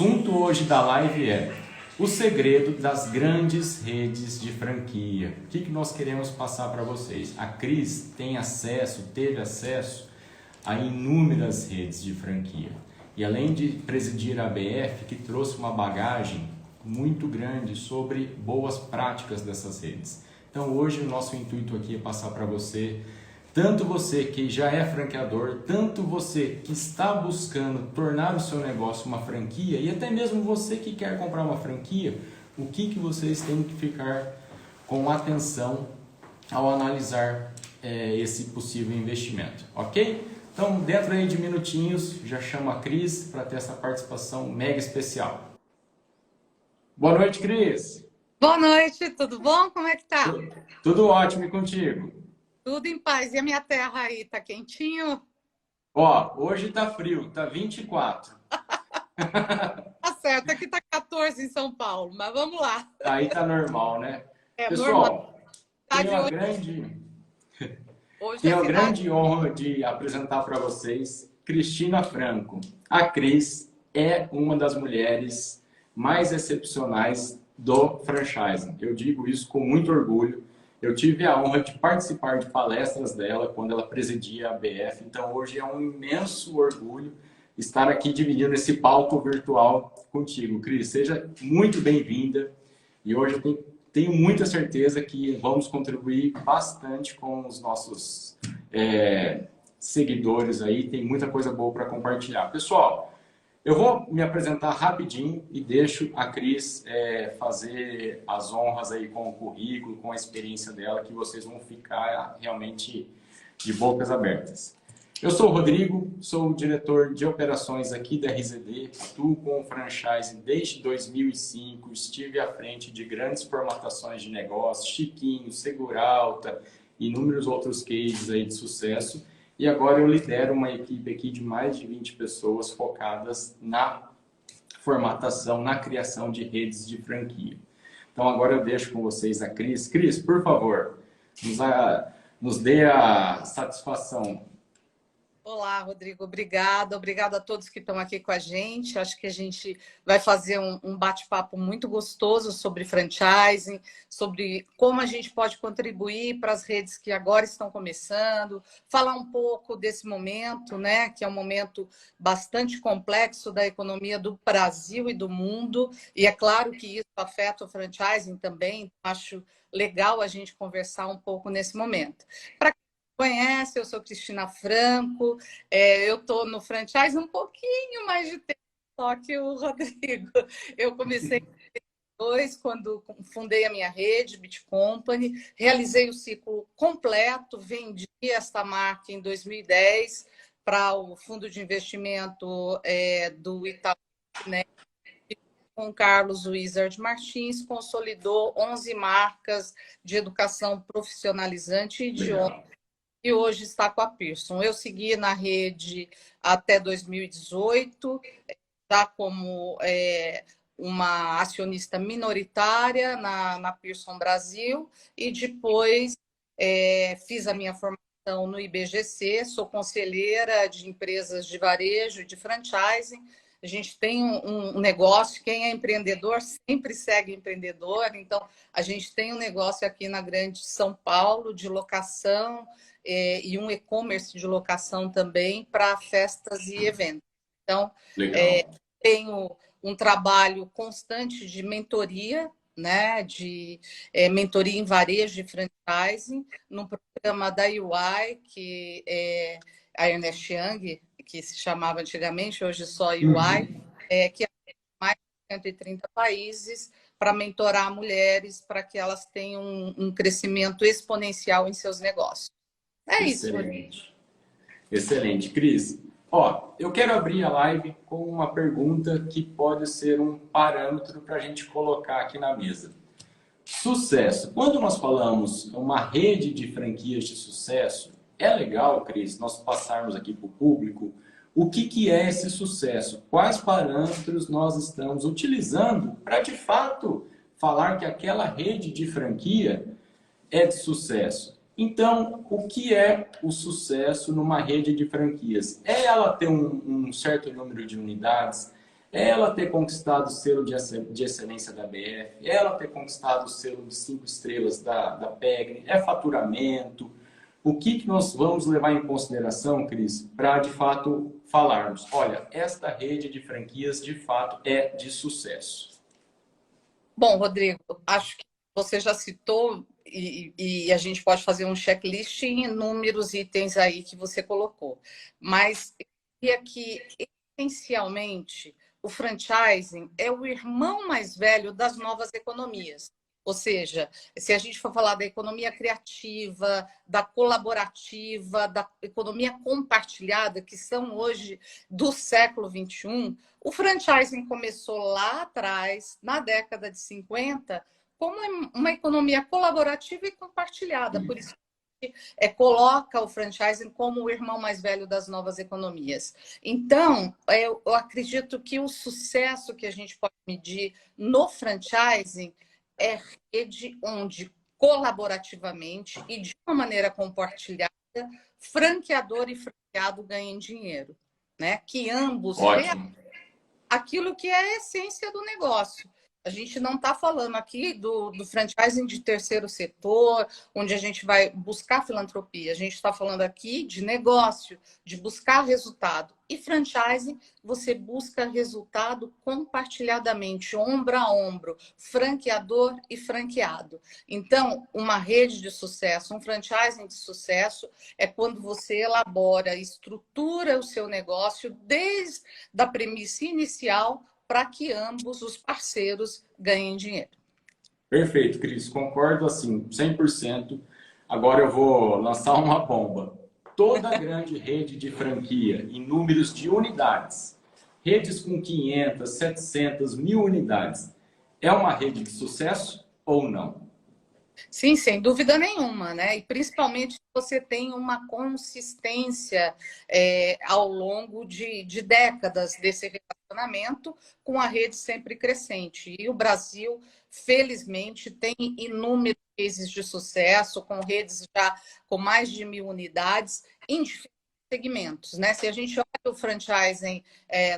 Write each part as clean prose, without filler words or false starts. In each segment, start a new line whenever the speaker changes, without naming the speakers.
assunto hoje da live é o segredo das grandes redes de franquia. O que nós queremos passar para vocês? A Cris teve acesso a inúmeras redes de franquia. E além de presidir a ABF, que trouxe uma bagagem muito grande sobre boas práticas dessas redes. Então hoje o nosso intuito aqui é passar para você, tanto você que já é franqueador, tanto você que está buscando tornar o seu negócio uma franquia e até mesmo você que quer comprar uma franquia, o que vocês têm que ficar com atenção ao analisar esse possível investimento, ok? Então, dentro aí de minutinhos, já chamo a Cris para ter essa participação mega especial. Boa noite, Cris!
Boa noite, tudo bom? Como é que tá?
Tudo ótimo, e contigo?
Tudo em paz. E a minha terra aí, tá quentinho?
Ó, hoje tá frio, tá 24.
Tá certo, aqui tá 14 em São Paulo, mas vamos lá.
Aí tá normal, né?
É normal.
Pessoal, tenho
É
a
final.
grande honra de apresentar para vocês Cristina Franco. A Cris é uma das mulheres mais excepcionais do franchising. Eu digo isso com muito orgulho. Eu tive a honra de participar de palestras dela quando ela presidia a ABF. Então hoje é um imenso orgulho estar aqui dividindo esse palco virtual contigo. Cris, seja muito bem-vinda. E hoje eu tenho muita certeza que vamos contribuir bastante com os nossos seguidores aí. Tem muita coisa boa para compartilhar. Pessoal, eu vou me apresentar rapidinho e deixo a Cris fazer as honras aí com o currículo, com a experiência dela, que vocês vão ficar realmente de bocas abertas. Eu sou o Rodrigo, sou o diretor de operações aqui da RZD, atuo com franchise desde 2005, estive à frente de grandes formatações de negócios, Chiquinho, Seguralta e inúmeros outros cases aí de sucesso. E agora eu lidero uma equipe aqui de mais de 20 pessoas focadas na formatação, na criação de redes de franquia. Então agora eu deixo com vocês a Cris. Cris, por favor, nos dê a satisfação.
Olá, Rodrigo. Obrigada. Obrigada a todos que estão aqui com a gente. Acho que a gente vai fazer um bate-papo muito gostoso sobre franchising, sobre como a gente pode contribuir para as redes que agora estão começando, falar um pouco desse momento, né, que é um momento bastante complexo da economia do Brasil e do mundo, e é claro que isso afeta o franchising também. Acho legal a gente conversar um pouco nesse momento. Para conhece, eu sou Cristina Franco, eu estou no franchise um pouquinho mais de tempo só que o Rodrigo. Eu comecei em 2002, quando fundei a minha rede, Bit Company, realizei o ciclo completo, vendi esta marca em 2010 para o fundo de investimento do Itaú, né? Com o Carlos Wizard Martins, consolidou 11 marcas de educação profissionalizante e idioma. E hoje está com a Pearson. Eu segui na rede até 2018, já como uma acionista minoritária na Pearson Brasil, e depois fiz a minha formação no IBGC, sou conselheira de empresas de varejo e de franchising. A gente tem um negócio, quem é empreendedor sempre segue empreendedor, então a gente tem um negócio aqui na Grande São Paulo de locação, e um e-commerce de locação também para festas e eventos. Então, tenho um trabalho constante de mentoria, né, de mentoria em varejo de franchising, no programa da UI, que é a Ernest Young, que se chamava antigamente, hoje só UI, que é mais de 130 países, para mentorar mulheres, para que elas tenham um crescimento exponencial em seus negócios.
Excelente.
Isso.
Excelente, Cris. Ó, eu quero abrir a live com uma pergunta que pode ser um parâmetro para a gente colocar aqui na mesa. Sucesso. Quando nós falamos uma rede de franquias de sucesso, é legal, Cris, nós passarmos aqui para o público o que é esse sucesso, quais parâmetros nós estamos utilizando para, de fato, falar que aquela rede de franquia é de sucesso. Então, o que é o sucesso numa rede de franquias? É ela ter um certo número de unidades, ela ter conquistado o selo de excelência da BF, ela ter conquistado o selo de 5 estrelas da PEGNI, é faturamento. O que nós vamos levar em consideração, Cris, para de fato falarmos? Olha, esta rede de franquias de fato é de sucesso.
Bom, Rodrigo, acho que você já citou e a gente pode fazer um checklist em inúmeros itens aí que você colocou. Mas eu diria que, essencialmente, o franchising é o irmão mais velho das novas economias. Ou seja, se a gente for falar da economia criativa, da colaborativa, da economia compartilhada, que são hoje do século XXI, o franchising começou lá atrás, na década de 50, como uma economia colaborativa e compartilhada. Por isso coloca o franchising como o irmão mais velho das novas economias. Então, eu acredito que o sucesso que a gente pode medir no franchising é rede onde, colaborativamente e de uma maneira compartilhada, franqueador e franqueado ganhem dinheiro, né? Que ambos
Ótimo.
aquilo que é a essência do negócio. A gente não está falando aqui do franchising de terceiro setor, onde a gente vai buscar filantropia. A gente está falando aqui de negócio, de buscar resultado. E franchising, você busca resultado compartilhadamente, ombro a ombro, franqueador e franqueado. Então, uma rede de sucesso, um franchising de sucesso é quando você elabora, estrutura o seu negócio desde a premissa inicial para que ambos os parceiros ganhem dinheiro.
Perfeito, Cris. Concordo assim, 100%. Agora eu vou lançar uma bomba. Toda grande rede de franquia em números de unidades, redes com 500, 700, 1000 unidades, é uma rede de sucesso ou não?
Sim, sem dúvida nenhuma, né? E principalmente se você tem uma consistência ao longo de décadas desse relacionamento com a rede sempre crescente. E o Brasil, felizmente, tem inúmeros cases de sucesso, com redes já com mais de 1000 unidades em diferentes segmentos, né? Se a gente olha o franchising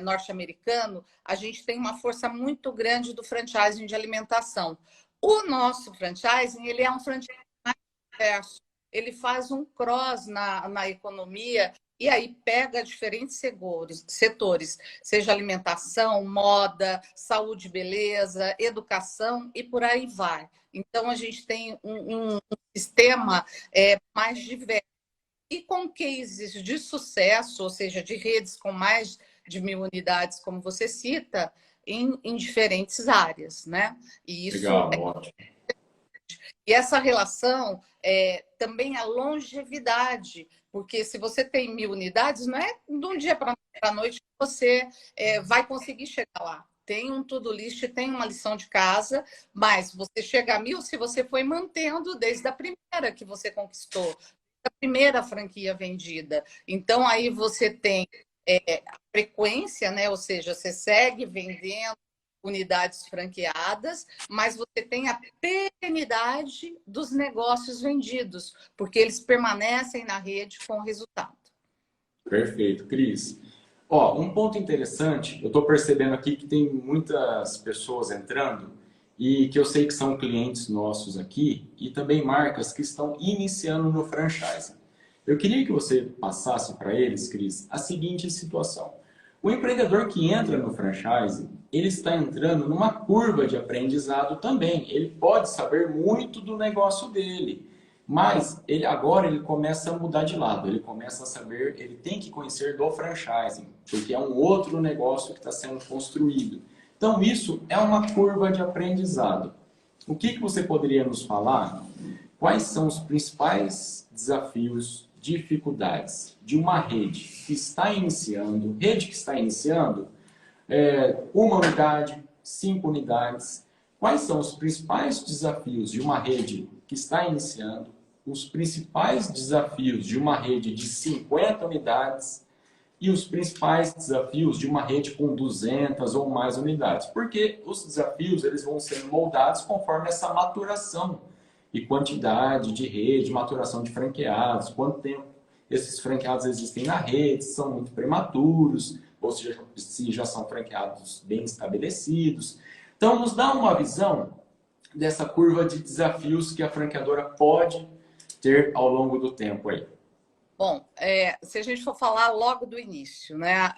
norte-americano, a gente tem uma força muito grande do franchising de alimentação. O nosso franchising, ele é um franchising mais diverso. Ele faz um cross na economia e aí pega diferentes setores, seja alimentação, moda, saúde, beleza, educação e por aí vai. Então, a gente tem um sistema mais diverso e com cases de sucesso, ou seja, de redes com mais de 1000 unidades, como você cita, em diferentes áreas, né? E isso
Legal, ótimo.
E essa relação também a longevidade, porque se você tem 1000 unidades, não é de um dia para a noite que você vai conseguir chegar lá. Tem um to-do list, tem uma lição de casa, mas você chega a 1000 se você foi mantendo desde a primeira que você conquistou, a primeira franquia vendida. Então, aí você tem a frequência, né? Ou seja, você segue vendendo unidades franqueadas, mas você tem a perenidade dos negócios vendidos, porque eles permanecem na rede com resultado.
Perfeito, Cris. Ó, um ponto interessante, eu estou percebendo aqui que tem muitas pessoas entrando e que eu sei que são clientes nossos aqui e também marcas que estão iniciando no franchising. Eu queria que você passasse para eles, Cris, a seguinte situação. O empreendedor que entra no franchising, ele está entrando numa curva de aprendizado também. Ele pode saber muito do negócio dele, mas agora ele começa a mudar de lado. Ele começa a saber, ele tem que conhecer do franchising, porque é um outro negócio que está sendo construído. Então isso é uma curva de aprendizado. O que você poderia nos falar? Quais são os principais desafios, dificuldades de uma rede que está iniciando, uma unidade, 5 unidades. Quais são os principais desafios de uma rede que está iniciando, os principais desafios de uma rede de 50 unidades e os principais desafios de uma rede com 200 ou mais unidades? Porque os desafios eles vão ser moldados conforme essa maturação e quantidade de rede, maturação de franqueados, quanto tempo esses franqueados existem na rede, são muito prematuros, ou se já são franqueados bem estabelecidos. Então, nos dá uma visão dessa curva de desafios que a franqueadora pode ter ao longo do tempo aí.
Bom, se a gente for falar logo do início, né?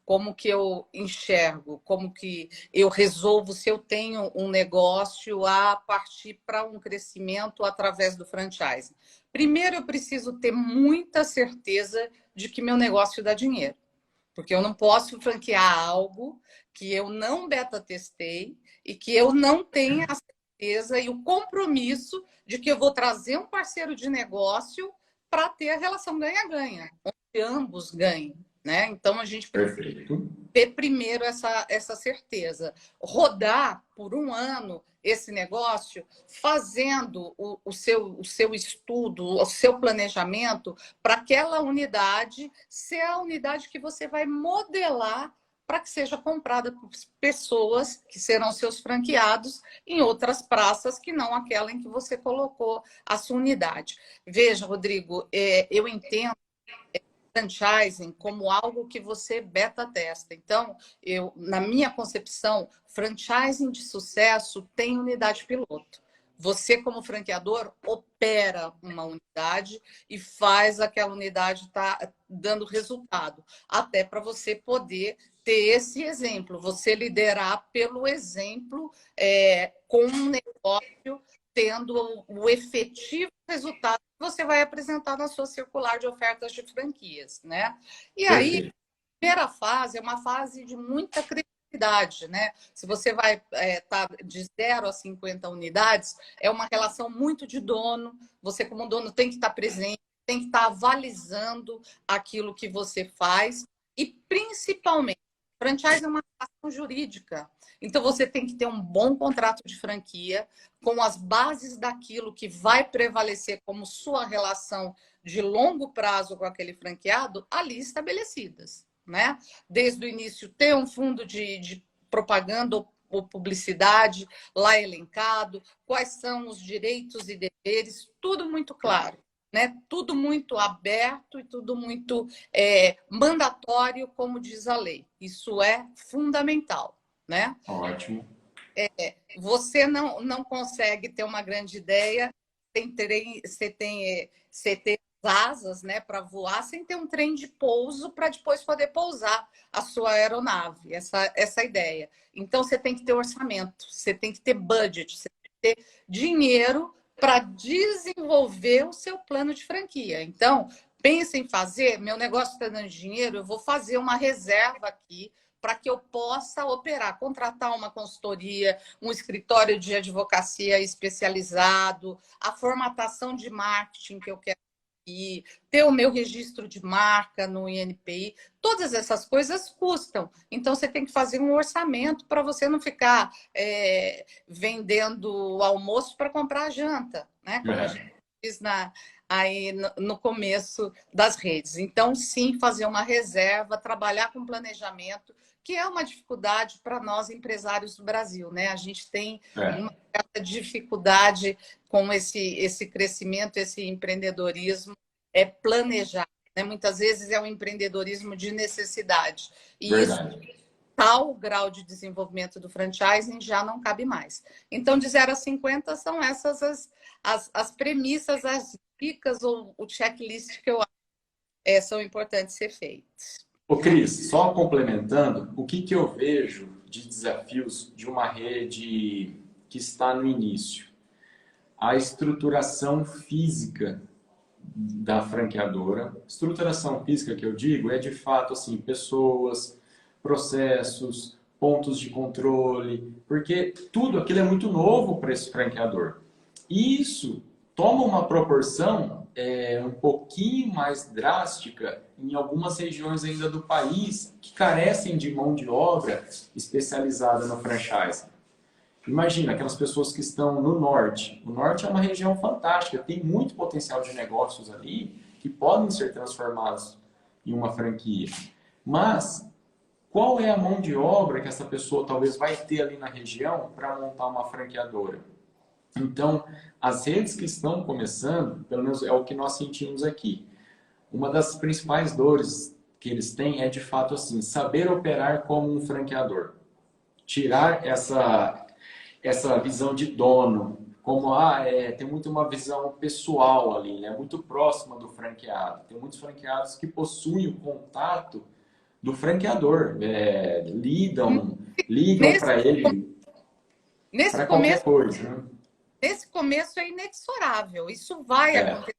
Como que eu enxergo, como que eu resolvo se eu tenho um negócio a partir para um crescimento através do franchising. Primeiro, eu preciso ter muita certeza de que meu negócio dá dinheiro, porque eu não posso franquear algo que eu não beta-testei e que eu não tenha a certeza e o compromisso de que eu vou trazer um parceiro de negócio para ter a relação ganha-ganha, onde ambos ganhem. Né? Então, a gente
Perfeito.
ter primeiro essa certeza. Rodar por um ano esse negócio, fazendo o seu estudo, o seu planejamento, para aquela unidade ser a unidade que você vai modelar para que seja comprada por pessoas que serão seus franqueados em outras praças que não aquela em que você colocou a sua unidade. Veja, Rodrigo, eu entendo franchising como algo que você beta-testa. Então, na minha concepção, franchising de sucesso tem unidade piloto. Você, como franqueador, opera uma unidade e faz aquela unidade estar dando resultado. Até para você poder ter esse exemplo, você liderar pelo exemplo com um negócio tendo o efetivo resultado que você vai apresentar na sua circular de ofertas de franquias, né? E aí, a primeira fase é uma fase de muita criatividade, né? Se você vai estar de 0 a 50 unidades, é uma relação muito de dono. Você, como dono, tem que estar presente, tem que estar avalizando aquilo que você faz e, principalmente, franchise é uma relação jurídica. Então, você tem que ter um bom contrato de franquia com as bases daquilo que vai prevalecer como sua relação de longo prazo com aquele franqueado ali estabelecidas, né? Desde o início, ter um fundo de propaganda ou publicidade lá elencado, quais são os direitos e deveres, tudo muito claro. Né? Tudo muito aberto e tudo muito mandatório, como diz a lei. Isso é fundamental. Né?
Ótimo.
Você não consegue ter uma grande ideia sem ter asas, né, para voar, sem ter um trem de pouso para depois poder pousar a sua aeronave. Essa ideia. Então, você tem que ter orçamento, você tem que ter budget, você tem que ter dinheiro para desenvolver o seu plano de franquia. Então, pensa em fazer, meu negócio está dando dinheiro, eu vou fazer uma reserva aqui para que eu possa operar, contratar uma consultoria, um escritório de advocacia especializado, a formatação de marketing que eu quero ter o meu registro de marca no INPI, todas essas coisas custam. Então, você tem que fazer um orçamento para você não ficar vendendo o almoço para comprar a janta, né? Como a gente diz aí no começo das redes. Então, sim, fazer uma reserva, trabalhar com planejamento, que é uma dificuldade para nós empresários do Brasil, né? A gente tem uma certa dificuldade com esse crescimento, esse empreendedorismo, planejar. Né? Muitas vezes é um empreendedorismo de necessidade. E
Verdade.
isso, tal grau de desenvolvimento do franchising já não cabe mais. Então, de 0 a 50 são essas as premissas, as dicas ou o checklist que eu acho são importantes ser feitos.
Ô, Cris, só complementando, o que eu vejo de desafios de uma rede que está no início? A estruturação física da franqueadora. Estruturação física que eu digo é, de fato, assim, pessoas, processos, pontos de controle, porque tudo aquilo é muito novo para esse franqueador. E isso toma uma proporção um pouquinho mais drástica em algumas regiões ainda do país que carecem de mão de obra especializada no franchise. Imagina aquelas pessoas que estão no norte. O norte é uma região fantástica, tem muito potencial de negócios ali que podem ser transformados em uma franquia. Mas qual é a mão de obra que essa pessoa talvez vai ter ali na região para montar uma franqueadora? Então, as redes que estão começando, pelo menos é o que nós sentimos aqui, uma das principais dores que eles têm é, de fato, assim, saber operar como um franqueador. Tirar essa visão de dono, como tem muito uma visão pessoal ali, né? Muito próxima do franqueado. Tem muitos franqueados que possuem o contato do franqueador, ligam
Nesse,
para ele
nesse
para qualquer
começo,
coisa, né?
nesse começo é inexorável. Isso vai
É,
acontecer,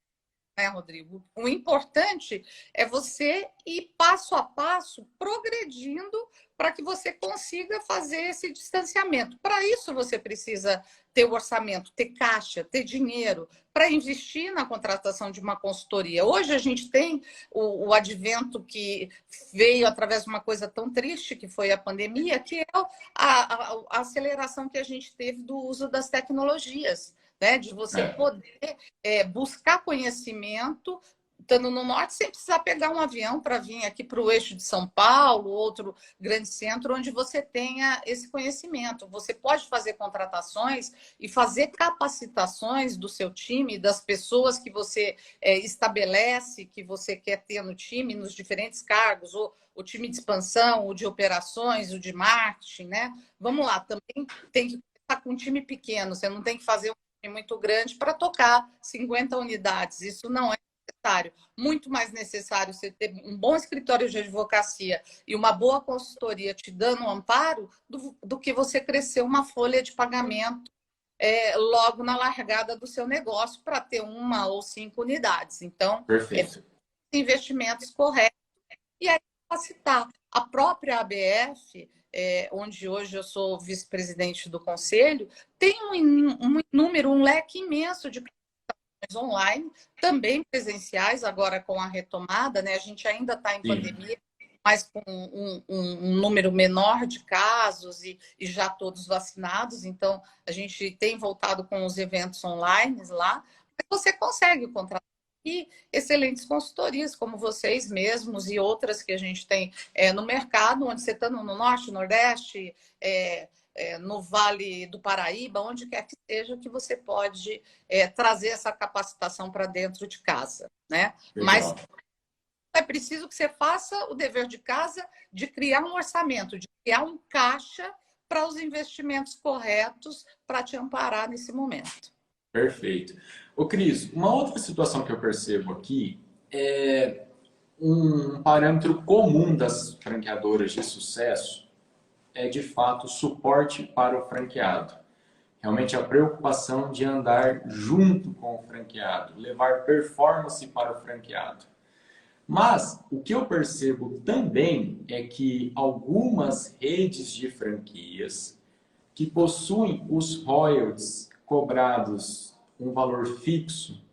né, Rodrigo? O importante é você ir passo a passo, progredindo, para que você consiga fazer esse distanciamento. Para isso, você precisa ter o orçamento, ter caixa, ter dinheiro para investir na contratação de uma consultoria. Hoje a gente tem o advento que veio através de uma coisa tão triste que foi a pandemia, que é a aceleração que a gente teve do uso das tecnologias, né? De você
é,
poder buscar conhecimento, estando no norte, sem precisar pegar um avião para vir aqui para o eixo de São Paulo, outro grande centro, onde você tenha esse conhecimento. Você pode fazer contratações e fazer capacitações do seu time, das pessoas que você estabelece, que você quer ter no time, nos diferentes cargos, ou o time de expansão, o de operações, o de marketing, né? Vamos lá, também tem que começar com um time pequeno, você não tem que fazer muito grande para tocar 50 unidades. Isso não é necessário. Muito mais necessário você ter um bom escritório de advocacia e uma boa consultoria te dando um amparo do que você crescer uma folha de pagamento logo na largada do seu negócio para ter 1 ou 5 unidades. Então,
perfeito.
investimentos corretos e aí capacitar. A própria ABF, onde hoje eu sou vice-presidente do conselho, tem um leque imenso de online, também presenciais, agora com a retomada, né? A gente ainda está em
Sim,
pandemia, mas com um número menor de casos e já todos vacinados, então a gente tem voltado com os eventos online lá, mas você consegue contratar e excelentes consultorias, como vocês mesmos e outras que a gente tem no mercado, onde você está no norte, nordeste, no Vale do Paraíba, onde quer que seja, que você pode trazer essa capacitação para dentro de casa, né? Mas
legal.
é preciso que você faça o dever de casa de criar um orçamento, de criar um caixa para os investimentos corretos para te amparar nesse momento.
Perfeito. Ô, Cris, uma outra situação que eu percebo aqui é um parâmetro comum das franqueadoras de sucesso é, de fato, o suporte para o franqueado. Realmente a preocupação de andar junto com o franqueado, levar performance para o franqueado. Mas o que eu percebo também é que algumas redes de franquias que possuem os royalties cobrados um valor fixo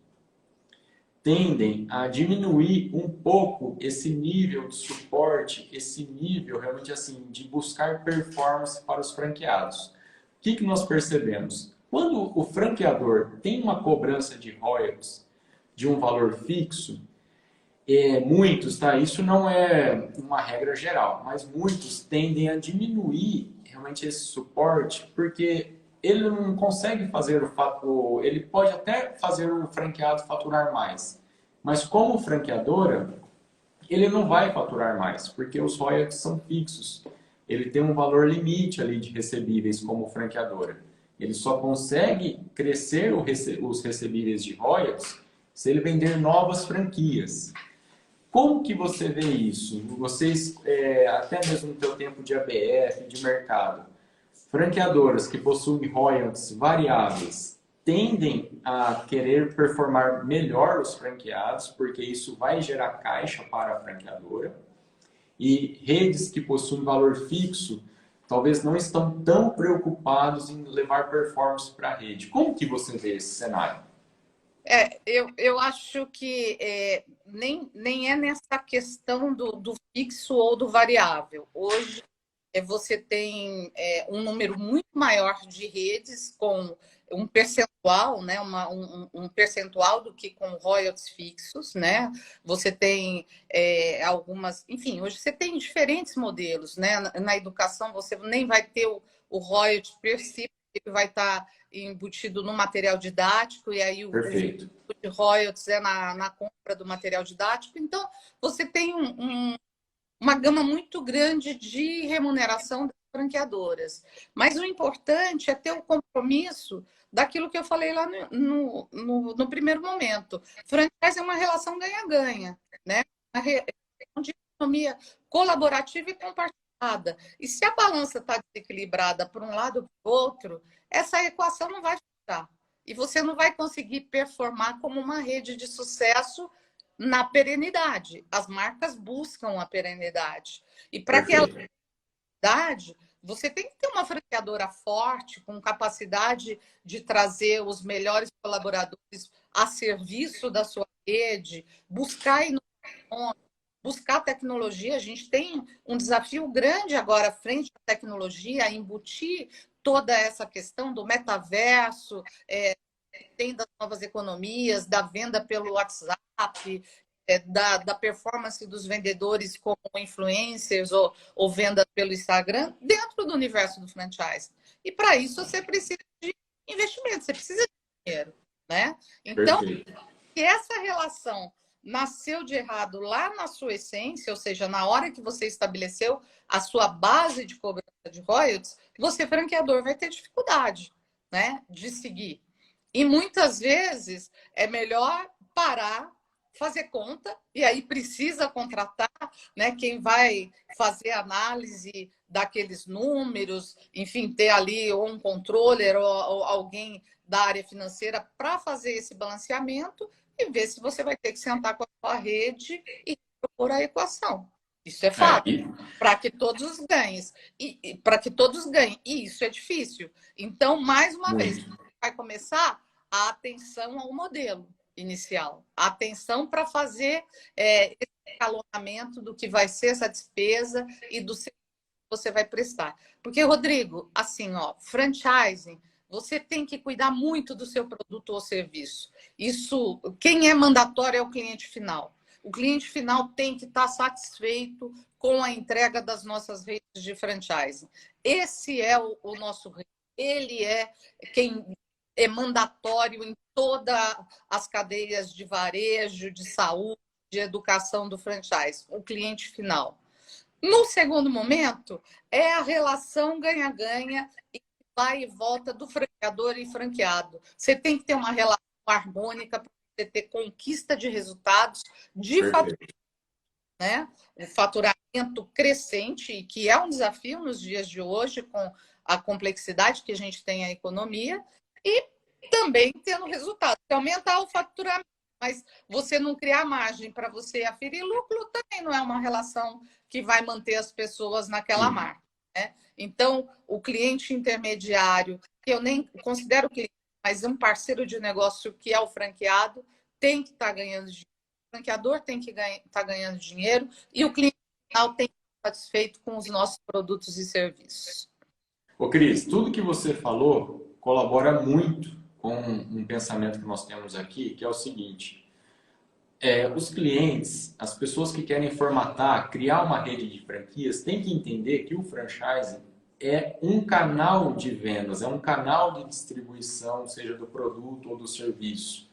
tendem a diminuir um pouco esse nível de suporte, esse nível realmente assim de buscar performance para os franqueados. O que nós percebemos? Quando o franqueador tem uma cobrança de royalties de um valor fixo, muitos, tá? Isso não é uma regra geral, mas muitos tendem a diminuir realmente esse suporte porque ele não consegue fazer ele pode até fazer o franqueado faturar mais, mas como franqueadora, ele não vai faturar mais, porque os royalties são fixos. Ele tem um valor limite ali de recebíveis como franqueadora. Ele só consegue crescer os recebíveis de royalties se ele vender novas franquias. Como que você vê isso? Vocês, até mesmo no seu tempo de ABF, de mercado, franqueadoras que possuem royalties variáveis tendem a querer performar melhor os franqueados, porque isso vai gerar caixa para a franqueadora. E redes que possuem valor fixo talvez não estão tão preocupados em levar performance para a rede. Como que você vê esse cenário?
Eu acho que nem é nessa questão do fixo ou do variável. Hoje, você tem um número muito maior de redes com um percentual, né, um percentual do que com royalties fixos, né? Você tem algumas, enfim, hoje você tem diferentes modelos, né? Na educação você nem vai ter o royalty per si, ele vai estar embutido no material didático e aí o
Perfeito.
de royalties na compra do material didático. Então, você tem uma gama muito grande de remuneração das franqueadoras. Mas o importante é ter o compromisso daquilo que eu falei lá no primeiro momento. Franchise é uma relação ganha-ganha, né? Uma relação de economia colaborativa e compartilhada. E se a balança está desequilibrada por um lado ou para o outro, essa equação não vai fechar. E você não vai conseguir performar como uma rede de sucesso na perenidade. As marcas buscam a perenidade. E para que ela tenha perenidade, você tem que ter uma franqueadora forte, com capacidade de trazer os melhores colaboradores a serviço da sua rede, buscar inovação, buscar tecnologia. A gente tem um desafio grande agora frente à tecnologia, a embutir toda essa questão do metaverso, tem das novas economias, da venda pelo WhatsApp, da performance dos vendedores como influencers ou venda pelo Instagram, dentro do universo do franchise. E para isso você precisa de investimento, você precisa de dinheiro, né? Então, se essa relação nasceu de errado lá na sua essência, ou seja, na hora que você estabeleceu a sua base de cobrança de royalties, você, franqueador, vai ter dificuldade, né, de seguir. E muitas vezes é melhor parar, fazer conta, e aí precisa contratar, né, quem vai fazer análise daqueles números, enfim, ter ali ou um controller ou alguém da área financeira para fazer esse balanceamento e ver se você vai ter que sentar com a sua rede e propor a equação. Isso é fato, para que todos ganhem. E para que todos ganhem. E isso é difícil. Então, mais uma vez, vai começar a atenção ao modelo inicial. A atenção para fazer esse escalonamento do que vai ser essa despesa e do serviço que você vai prestar. Porque, Rodrigo, assim, ó, franchising, você tem que cuidar muito do seu produto ou serviço. Isso, quem é mandatório é o cliente final. O cliente final tem que estar satisfeito com a entrega das nossas redes de franchising. Esse é o nosso rei. Ele é quem é mandatório em todas as cadeias de varejo, de saúde, de educação do franchise, o cliente final. No segundo momento, é a relação ganha-ganha e vai e volta do franqueador e franqueado. Você tem que ter uma relação harmônica para você ter conquista de resultados de faturamento, né? O faturamento crescente, que é um desafio nos dias de hoje, com a complexidade que a gente tem a economia, e também tendo resultado. Aumentar o faturamento, mas você não criar margem para você aferir lucro, também não é uma relação que vai manter as pessoas naquela marca, né? Então, o cliente intermediário, que eu nem considero cliente, mas um parceiro de negócio que é o franqueado, tem que estar ganhando dinheiro. O franqueador tem que estar ganhando dinheiro e o cliente final tem que estar satisfeito com os nossos produtos e serviços.
Ô, Cris, tudo que você falou colabora muito com um pensamento que nós temos aqui, que é o seguinte: os clientes, as pessoas que querem formatar, criar uma rede de franquias, têm que entender que o franchising é um canal de vendas, é um canal de distribuição, seja do produto ou do serviço.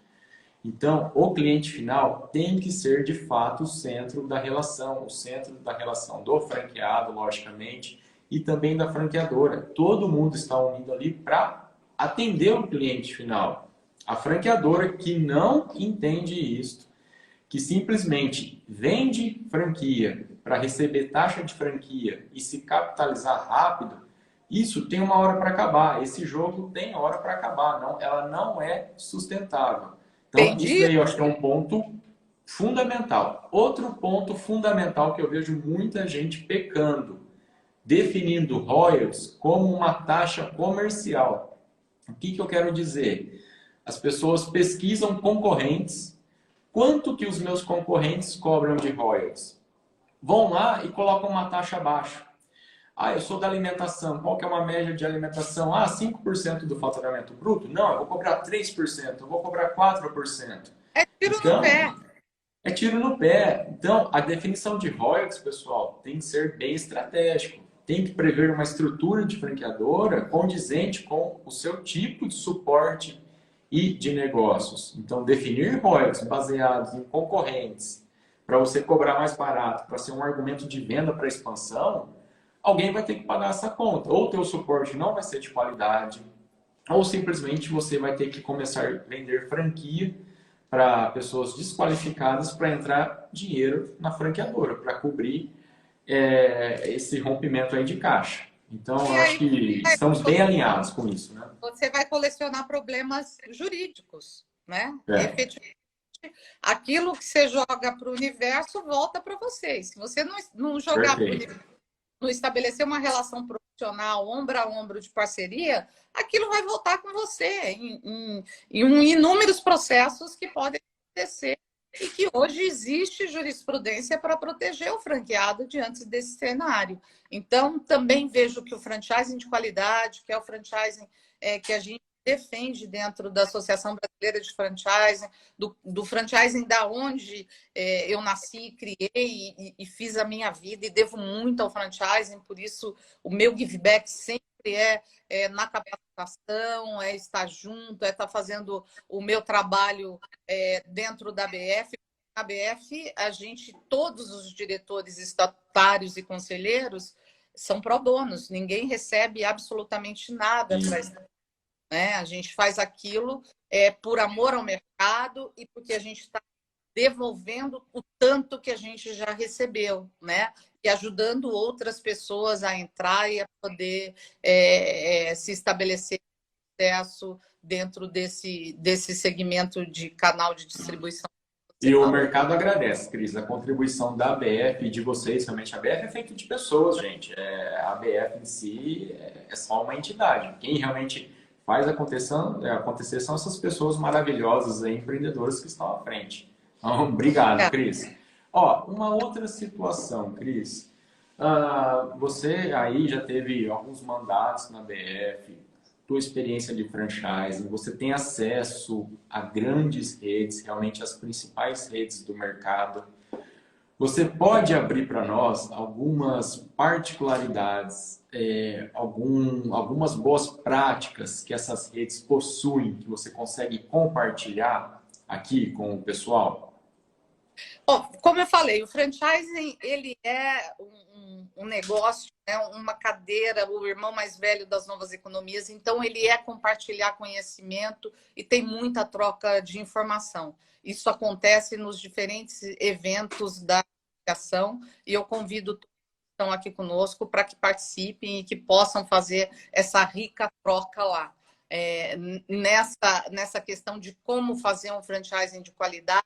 Então, o cliente final tem que ser, de fato, o centro da relação do franqueado, logicamente, e também da franqueadora. Todo mundo está unido ali para atender o cliente final. A franqueadora que não entende isso, que simplesmente vende franquia para receber taxa de franquia e se capitalizar rápido, isso tem uma hora para acabar. Esse jogo tem hora para acabar. Não, ela não é sustentável. Então,
Entendi.
isso aí eu acho que é um ponto fundamental. Outro ponto fundamental que eu vejo muita gente pecando, definindo royalties como uma taxa comercial. O que eu quero dizer? As pessoas pesquisam concorrentes. Quanto que os meus concorrentes cobram de royalties? Vão lá e colocam uma taxa baixa. Ah, eu sou da alimentação. Qual que é uma média de alimentação? Ah, 5% do faturamento bruto? Não, eu vou cobrar 3%, eu vou cobrar 4%.
É tiro no pé.
É tiro no pé. Então, a definição de royalties, pessoal, tem que ser bem estratégico. Tem que prever uma estrutura de franqueadora condizente com o seu tipo de suporte e de negócios. Então, definir royalties baseados em concorrentes para você cobrar mais barato, para ser um argumento de venda para expansão, alguém vai ter que pagar essa conta. Ou o teu suporte não vai ser de qualidade, ou simplesmente você vai ter que começar a vender franquia para pessoas desqualificadas para entrar dinheiro na franqueadora, para cobrir esse rompimento aí de caixa. Então,
E
eu acho
aí
que estamos bem alinhados com isso, né?
você vai colecionar problemas jurídicos, né?
É,
Efetivamente, aquilo que você joga para o universo volta para você. Se você não jogar para o
perfeito.
universo, não estabelecer uma relação profissional, ombro a ombro de parceria, aquilo vai voltar com você em inúmeros processos que podem acontecer e que hoje existe jurisprudência para proteger o franqueado diante desse cenário. Então, também vejo que o franchising de qualidade, que é o franchising que a gente defende dentro da Associação Brasileira de Franchising, do franchising da onde eu nasci, criei e fiz a minha vida e devo muito ao franchising, por isso o meu give back sempre na capacitação, é estar junto, é estar fazendo o meu trabalho dentro da BF. Na BF, todos os diretores estatutários e conselheiros são pro bonos, ninguém recebe absolutamente nada para estar, né? A gente faz aquilo por amor ao mercado e porque a gente está devolvendo o tanto que a gente já recebeu, né? E ajudando outras pessoas a entrar e a poder se estabelecer acesso dentro desse segmento de canal de distribuição.
E o mercado agradece, Cris, a contribuição da ABF e de vocês, realmente. A ABF é feita de pessoas, gente. A ABF em si é só uma entidade. Quem realmente faz acontecer são essas pessoas maravilhosas, empreendedoras que estão à frente. Então, obrigado, Cris. Ó, uma outra situação, Cris. Você aí já teve alguns mandatos na ABF, tua experiência de franchising, você tem acesso a grandes redes, realmente as principais redes do mercado. Você pode abrir para nós algumas particularidades, algumas boas práticas que essas redes possuem, que você consegue compartilhar aqui com o pessoal?
Bom, como eu falei, o franchising ele é um negócio, né, uma cadeira, o irmão mais velho das novas economias, então ele é compartilhar conhecimento e tem muita troca de informação. Isso acontece nos diferentes eventos da associação e eu convido todos que estão aqui conosco para que participem e que possam fazer essa rica troca lá. Nessa questão de como fazer um franchising de qualidade,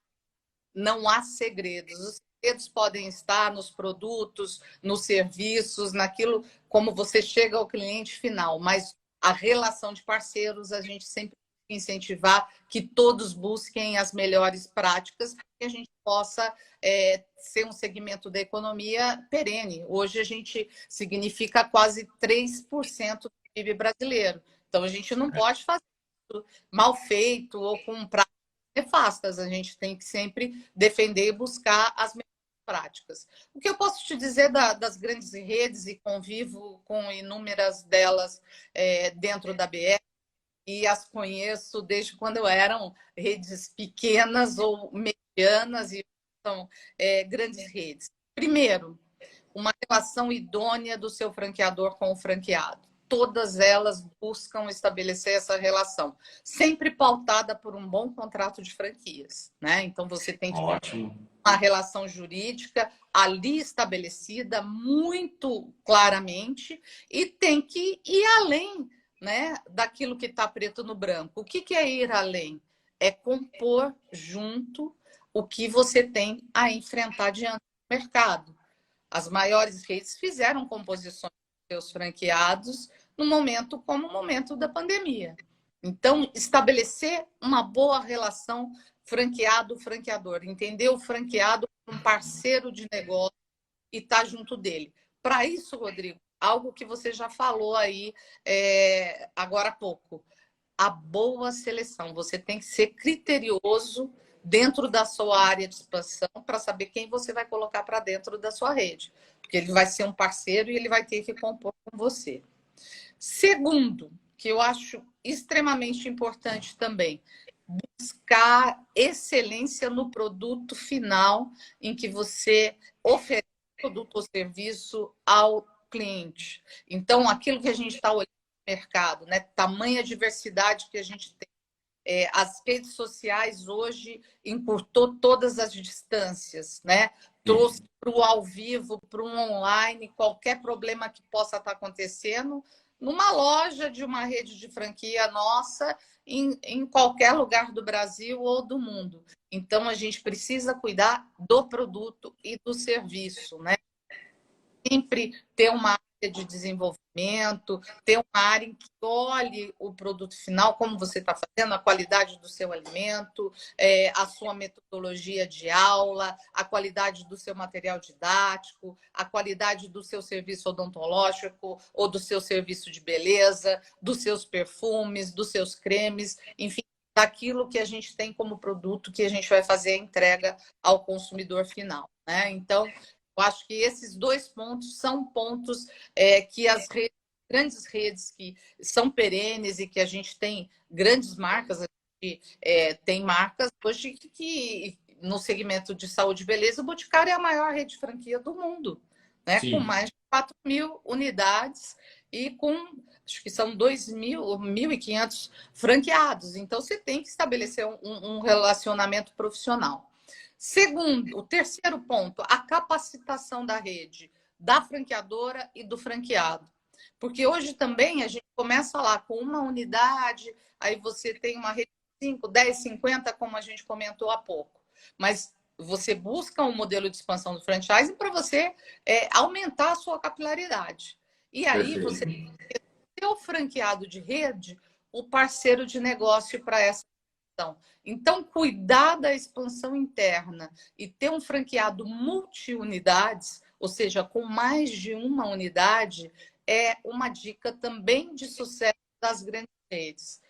não há segredos. Os segredos podem estar nos produtos, nos serviços, naquilo como você chega ao cliente final, mas a relação de parceiros a gente sempre incentivar que todos busquem as melhores práticas para que a gente possa ser um segmento da economia perene. Hoje a gente significa quase 3% do PIB brasileiro. Então a gente não pode fazer isso mal feito ou com nefastas. A gente tem que sempre defender e buscar as melhores práticas. O que eu posso te dizer das grandes redes, e convivo com inúmeras delas dentro da BR, e as conheço desde quando eram redes pequenas ou medianas, e são grandes redes. Primeiro, uma relação idônea do seu franqueador com o franqueado. Todas elas buscam estabelecer essa relação, sempre pautada por um bom contrato de franquias, né? Então você tem que ter uma relação jurídica ali estabelecida muito claramente e tem que ir além, né, daquilo que está preto no branco. O que é ir além? É compor junto o que você tem a enfrentar diante do mercado. As maiores redes fizeram composições de seus franqueados no momento como o momento da pandemia. Então, estabelecer uma boa relação franqueado-franqueador, entender o franqueado como um parceiro de negócio e estar junto dele. Para isso, Rodrigo, algo que você já falou aí agora há pouco, a boa seleção. Você tem que ser criterioso dentro da sua área de expansão para saber quem você vai colocar para dentro da sua rede. Porque ele vai ser um parceiro e ele vai ter que compor com você. Segundo, que eu acho extremamente importante também, buscar excelência no produto final em que você oferece o produto ou serviço ao cliente. Então, aquilo que a gente está olhando no mercado, né? Tamanha diversidade que a gente tem. As redes sociais hoje encurtou todas as distâncias, né? Trouxe para o ao vivo, para o online, qualquer problema que possa estar acontecendo, numa loja de uma rede de franquia nossa, em qualquer lugar do Brasil ou do mundo. Então, a gente precisa cuidar do produto e do serviço, né? Sempre ter uma área de desenvolvimento, ter uma área em que olhe o produto final, como você está fazendo, a qualidade do seu alimento, a sua metodologia de aula, a qualidade do seu material didático, a qualidade do seu serviço odontológico ou do seu serviço de beleza, dos seus perfumes, dos seus cremes, enfim, daquilo que a gente tem como produto que a gente vai fazer a entrega ao consumidor final, né? Então, eu acho que esses 2 pontos são pontos que as grandes redes que são perenes e que a gente tem grandes marcas, a gente tem marcas hoje que no segmento de saúde e beleza, o Boticário é a maior rede de franquia do mundo, né? Com mais de 4.000 unidades e com, acho que são 2.000 ou 1.500 franqueados. Então, você tem que estabelecer um relacionamento profissional. Segundo, o terceiro ponto, a capacitação da rede, da franqueadora e do franqueado. Porque hoje também a gente começa lá com uma unidade, aí você tem uma rede de 5, 10, 50, como a gente comentou há pouco. Mas você busca um modelo de expansão do franchising para você aumentar a sua capilaridade. E aí você tem o franqueado de rede, o parceiro de negócio para essa. Então, cuidar da expansão interna e ter um franqueado multi-unidades, ou seja, com mais de uma unidade, é uma dica também de sucesso das grandes redes.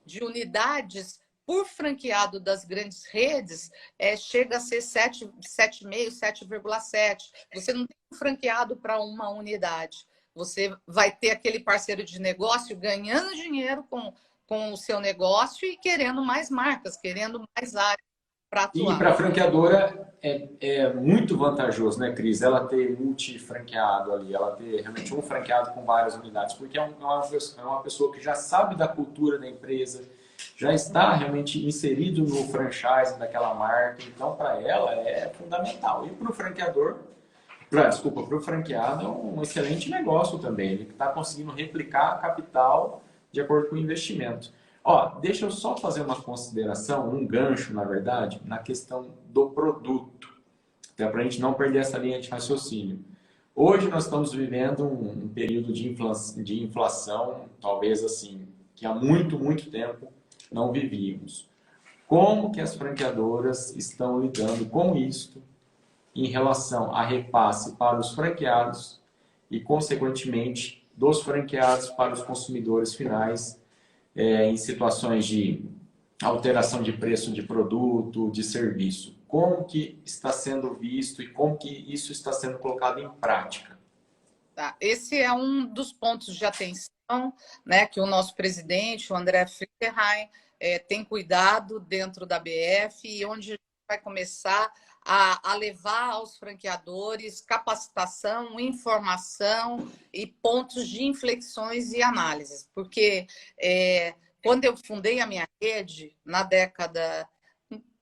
De unidades por franqueado das grandes redes, chega a ser 7,5, 7,7. Você não tem um franqueado para uma unidade. Você vai ter aquele parceiro de negócio ganhando dinheiro com o seu negócio e querendo mais marcas, querendo mais áreas para atuar.
E para a franqueadora é muito vantajoso, né, Cris? Ela ter multi-franqueado ali, ela ter realmente um franqueado com várias unidades, porque é uma pessoa que já sabe da cultura da empresa, já está realmente inserido no franchise daquela marca, então para ela é fundamental. E para o franqueador, para o franqueado é um excelente negócio também, ele está conseguindo replicar capital de acordo com o investimento. Deixa eu só fazer uma consideração, um gancho, na verdade, na questão do produto, até para a gente não perder essa linha de raciocínio. Hoje nós estamos vivendo um período de inflação, talvez assim, que há muito, muito tempo não vivíamos. Como que as franqueadoras estão lidando com isso em relação a repasse para os franqueados e, consequentemente, dos franqueados para os consumidores finais em situações de alteração de preço de produto, de serviço. Como que está sendo visto e como que isso está sendo colocado em prática?
Tá. Esse é um dos pontos de atenção, né, que o nosso presidente, o André Friedheim, tem cuidado dentro da BF e onde vai começar a levar aos franqueadores capacitação, informação e pontos de inflexões e análises. Porque quando eu fundei a minha rede, na década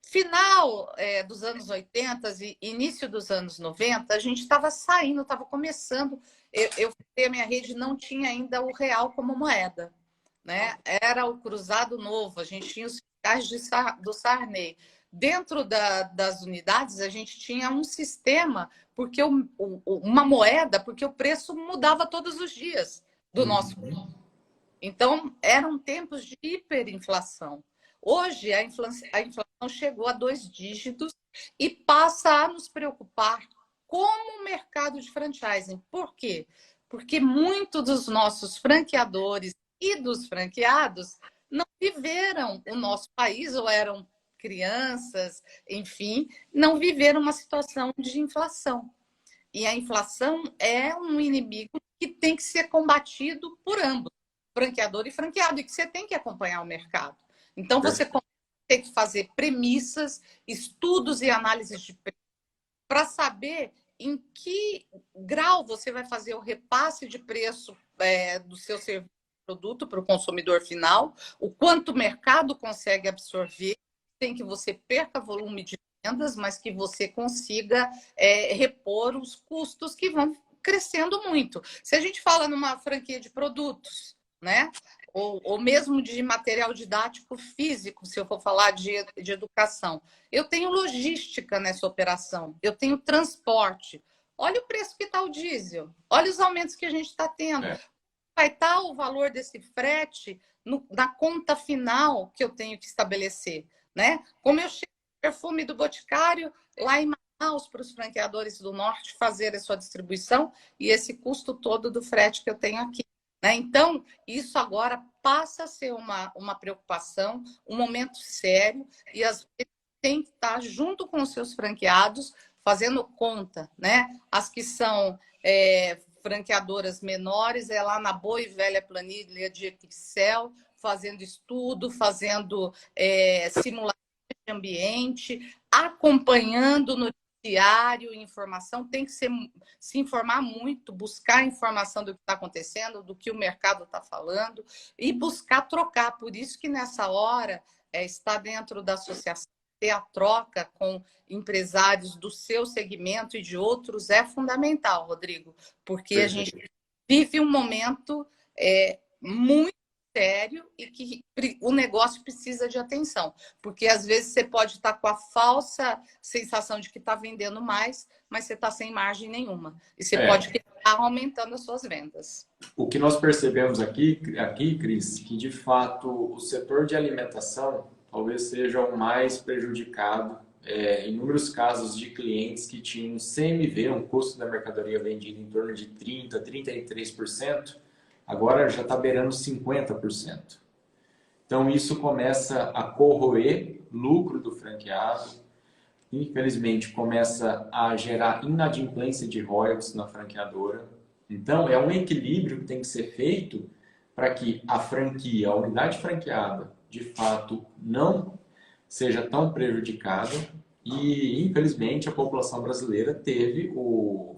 final dos anos 80 e início dos anos 90, a gente estava saindo, estava começando. Eu fundei a minha rede, não tinha ainda o real como moeda, né? Era o cruzado novo, a gente tinha os fiscais do Sarney. Dentro das unidades, a gente tinha um sistema, porque uma moeda, porque o preço mudava todos os dias do nosso. Então, eram tempos de hiperinflação. Hoje, a inflação chegou a 2 dígitos e passa a nos preocupar como o mercado de franchising. Por quê? Porque muitos dos nossos franqueadores e dos franqueados não viveram o nosso país ou eram crianças, enfim, não viveram uma situação de inflação. E a inflação é um inimigo que tem que ser combatido por ambos, franqueador e franqueado, e que você tem que acompanhar o mercado. Então, você tem que fazer premissas, estudos e análises de preço para saber em que grau você vai fazer o repasse de preço do seu serviço produto para o consumidor final, o quanto o mercado consegue absorver, sem que você perca volume de vendas, mas que você consiga repor os custos que vão crescendo muito. Se a gente fala numa franquia de produtos, né? Ou mesmo de material didático físico, se eu for falar de educação. Eu tenho logística nessa operação, eu tenho transporte. Olha o preço que está o diesel, olha os aumentos que a gente está tendo. Vai estar o valor desse frete na conta final que eu tenho que estabelecer, né? Como eu chego o perfume do Boticário lá em Manaus para os franqueadores do Norte fazer a sua distribuição e esse custo todo do frete que eu tenho aqui. Né? Então, isso agora passa a ser uma preocupação, um momento sério, e as vezes tem que estar junto com os seus franqueados, fazendo conta, né? As que são franqueadoras menores, lá na boa e velha planilha de Excel, fazendo estudo, fazendo simulação de ambiente, acompanhando no diário, informação, tem que se informar muito, buscar informação do que está acontecendo, do que o mercado está falando e buscar trocar. Por isso que nessa hora estar dentro da associação, ter a troca com empresários do seu segmento e de outros é fundamental, Rodrigo, porque a gente vive um momento muito sério e que o negócio precisa de atenção, porque às vezes você pode estar com a falsa sensação de que está vendendo mais, mas você está sem margem nenhuma e você pode estar aumentando as suas vendas.
O que nós percebemos aqui, Cris, que de fato o setor de alimentação talvez seja o mais prejudicado. Inúmeros casos de clientes que tinham CMV, um custo da mercadoria vendida em torno de 30%, 33%, agora já está beirando 50%. Então, isso começa a corroer lucro do franqueado, infelizmente, começa a gerar inadimplência de royalties na franqueadora. Então, é um equilíbrio que tem que ser feito para que a franquia, a unidade franqueada, de fato, não seja tão prejudicada e, infelizmente, a população brasileira teve o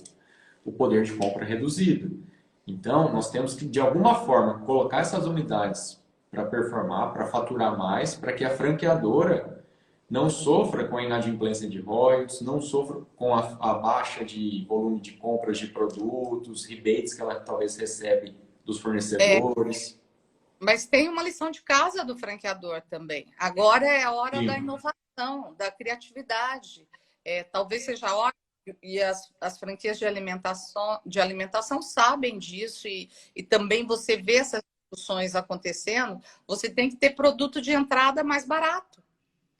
poder de compra reduzido. Então, nós temos que, de alguma forma, colocar essas unidades para performar, para faturar mais, para que a franqueadora não sofra com a inadimplência de royalties, não sofra com a baixa de volume de compras de produtos, rebates que ela talvez recebe dos fornecedores.
Mas tem uma lição de casa do franqueador também. Agora é a hora da inovação, da criatividade. Talvez seja a hora, e as franquias de alimentação sabem disso, e também você vê essas discussões acontecendo, você tem que ter produto de entrada mais barato.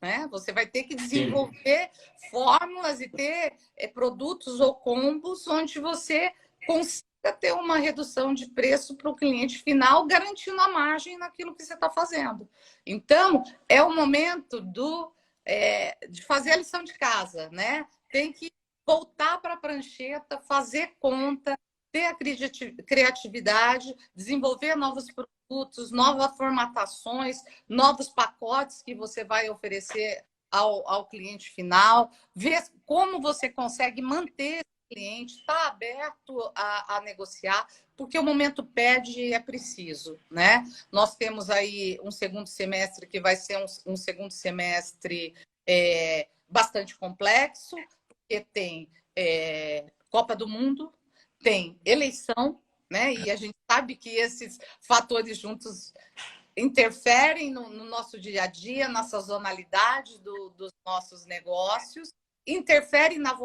Né? Você vai ter que desenvolver fórmulas e ter produtos ou combos onde você consiga ter uma redução de preço para o cliente final, garantindo a margem naquilo que você está fazendo. Então, é o momento de fazer a lição de casa, né? Tem que voltar para a prancheta, fazer conta, ter a criatividade, desenvolver novos produtos, novas formatações, novos pacotes que você vai oferecer ao cliente final, ver como você consegue manter cliente, está aberto a negociar, porque o momento pede e é preciso, né? Nós temos aí um segundo semestre que vai ser um segundo semestre bastante complexo, porque tem Copa do Mundo, tem eleição, né? E a gente sabe que esses fatores juntos interferem no nosso dia a dia, na sazonalidade dos nossos negócios, interfere na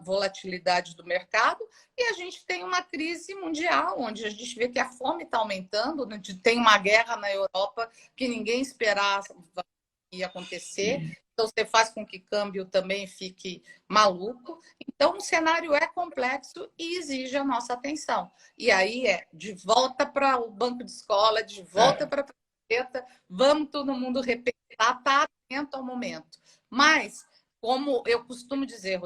volatilidade do mercado, e a gente tem uma crise mundial, onde a gente vê que a fome está aumentando, onde tem uma guerra na Europa que ninguém esperava ia acontecer. Então, você faz com que o câmbio também fique maluco. Então, o cenário é complexo e exige a nossa atenção. E aí de volta para o banco de escola, de volta para a prancheta, vamos todo mundo repensar, estar atento ao momento. Mas, como eu costumo dizer,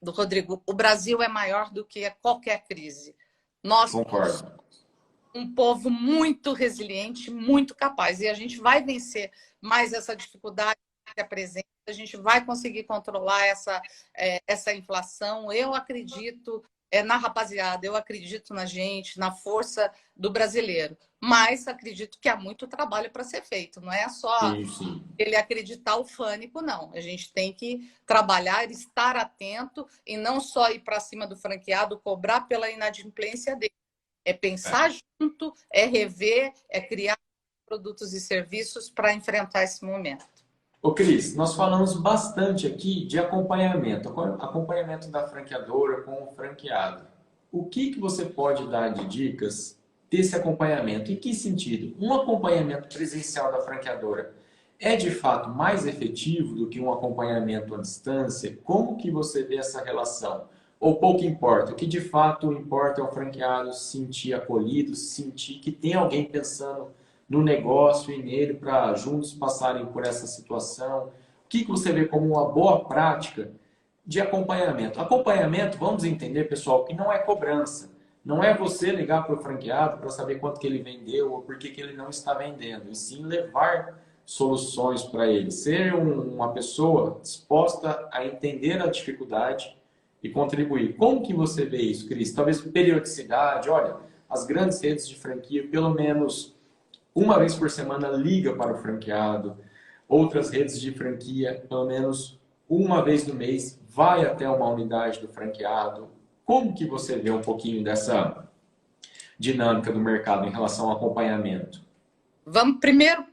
Rodrigo, o Brasil é maior do que qualquer crise. Nós
Concordo.
um povo muito resiliente, muito capaz. E a gente vai vencer mais essa dificuldade que apresenta, a gente vai conseguir controlar essa inflação. Eu acredito na rapaziada, eu acredito na gente, na força do brasileiro. Mas acredito que há muito trabalho para ser feito. Não é só
Sim, sim.
ele acreditar ufânico, não. A gente tem que trabalhar, estar atento e não só ir para cima do franqueado, cobrar pela inadimplência dele. É pensar junto, é rever, é criar produtos e serviços para enfrentar esse momento.
Ô Cris, nós falamos bastante aqui de acompanhamento, acompanhamento da franqueadora com o franqueado. O que você pode dar de dicas desse acompanhamento? Em que sentido? Um acompanhamento presencial da franqueadora é de fato mais efetivo do que um acompanhamento à distância? Como que você vê essa relação? Ou pouco importa? O que de fato importa é o franqueado se sentir acolhido, sentir que tem alguém pensando no negócio e nele para juntos passarem por essa situação. O que você vê como uma boa prática de acompanhamento? Acompanhamento, vamos entender, pessoal, que não é cobrança. Não é você ligar para o franqueado para saber quanto que ele vendeu ou por que ele não está vendendo, e sim levar soluções para ele. Ser uma pessoa disposta a entender a dificuldade e contribuir. Como que você vê isso, Cris? Talvez periodicidade. Olha, as grandes redes de franquia, pelo menos uma vez por semana, liga para o franqueado. Outras redes de franquia, pelo menos uma vez no mês, vai até uma unidade do franqueado. Como que você vê um pouquinho dessa dinâmica do mercado em relação ao acompanhamento?
Vamos primeiro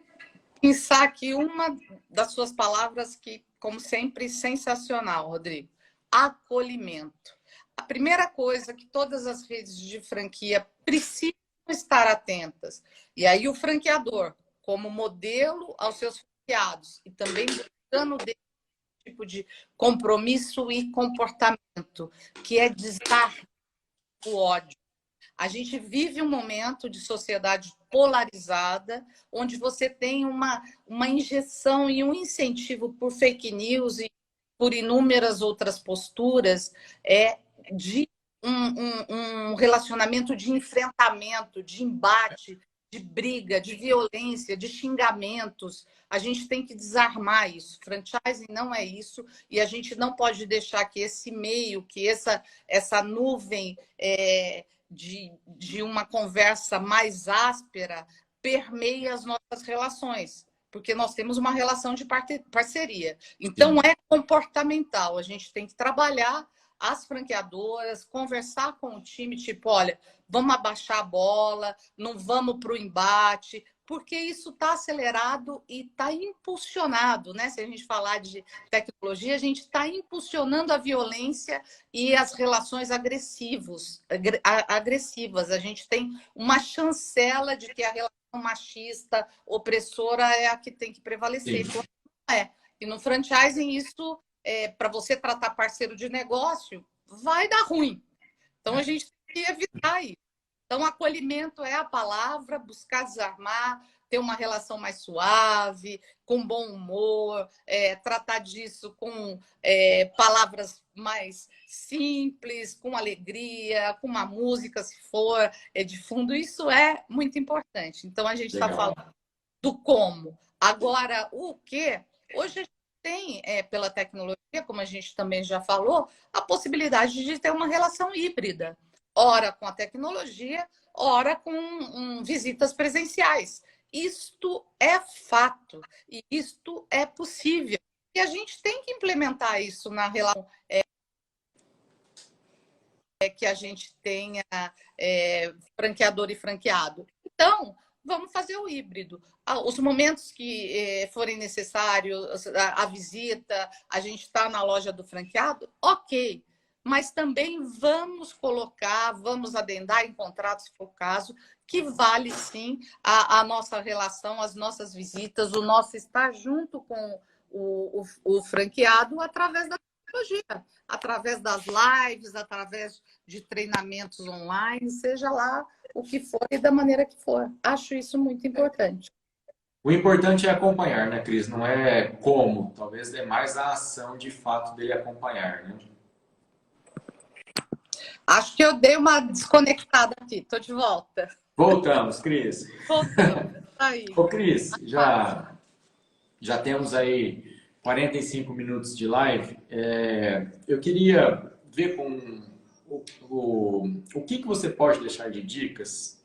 pensar aqui uma das suas palavras que, como sempre, sensacional, Rodrigo. Acolhimento. A primeira coisa que todas as redes de franquia precisam estar atentas. E aí o franqueador, como modelo aos seus franqueados, e também buscando desse tipo de compromisso e comportamento, que é desarmar o ódio. A gente vive um momento de sociedade polarizada, onde você tem uma injeção e um incentivo por fake news e por inúmeras outras posturas de um relacionamento de enfrentamento, de embate, de briga, de violência, de xingamentos. A gente tem que desarmar isso. Franchising não é isso, e a gente não pode deixar que esse meio, que essa nuvem de uma conversa mais áspera permeie as nossas relações, porque nós temos uma relação de parceria. Então, é comportamental. A gente tem que trabalhar as franqueadoras, conversar com o time, tipo, olha, vamos abaixar a bola, não vamos para o embate, porque isso está acelerado e está impulsionado, né? Se a gente falar de tecnologia, a gente está impulsionando a violência e as relações agressivas. A gente tem uma chancela de que a relação machista, opressora é a que tem que prevalecer. Então, não é. E no franchising, isso, para você tratar parceiro de negócio, vai dar ruim. Então, a gente tem que evitar isso. Então, acolhimento é a palavra, buscar desarmar, ter uma relação mais suave, com bom humor, tratar disso com palavras mais simples, com alegria, com uma música, se for de fundo. Isso é muito importante. Então, a gente está falando do como. Agora, o que? Hoje a gente tem, pela tecnologia, como a gente também já falou, a possibilidade de ter uma relação híbrida. Ora com a tecnologia, ora com visitas presenciais. Isto é fato e isto é possível. E a gente tem que implementar isso na relação que a gente tenha franqueador e franqueado. Então, vamos fazer o híbrido. Os momentos que forem necessários, a visita, a gente está na loja do franqueado, ok. Mas também vamos adendar em contrato, se for o caso, que vale sim a nossa relação, as nossas visitas, o nosso estar junto com o franqueado através da tecnologia, através das lives, através de treinamentos online, seja lá o que for e da maneira que for. Acho isso muito importante.
O importante é acompanhar, né, Cris? Não é como, talvez é mais a ação de fato dele acompanhar, né?
Acho que eu dei uma desconectada aqui, estou de volta.
Voltamos, Cris.
Voltamos. Tá aí.
Ô, Cris, já temos aí 45 minutos de live. Eu queria ver com o que você pode deixar de dicas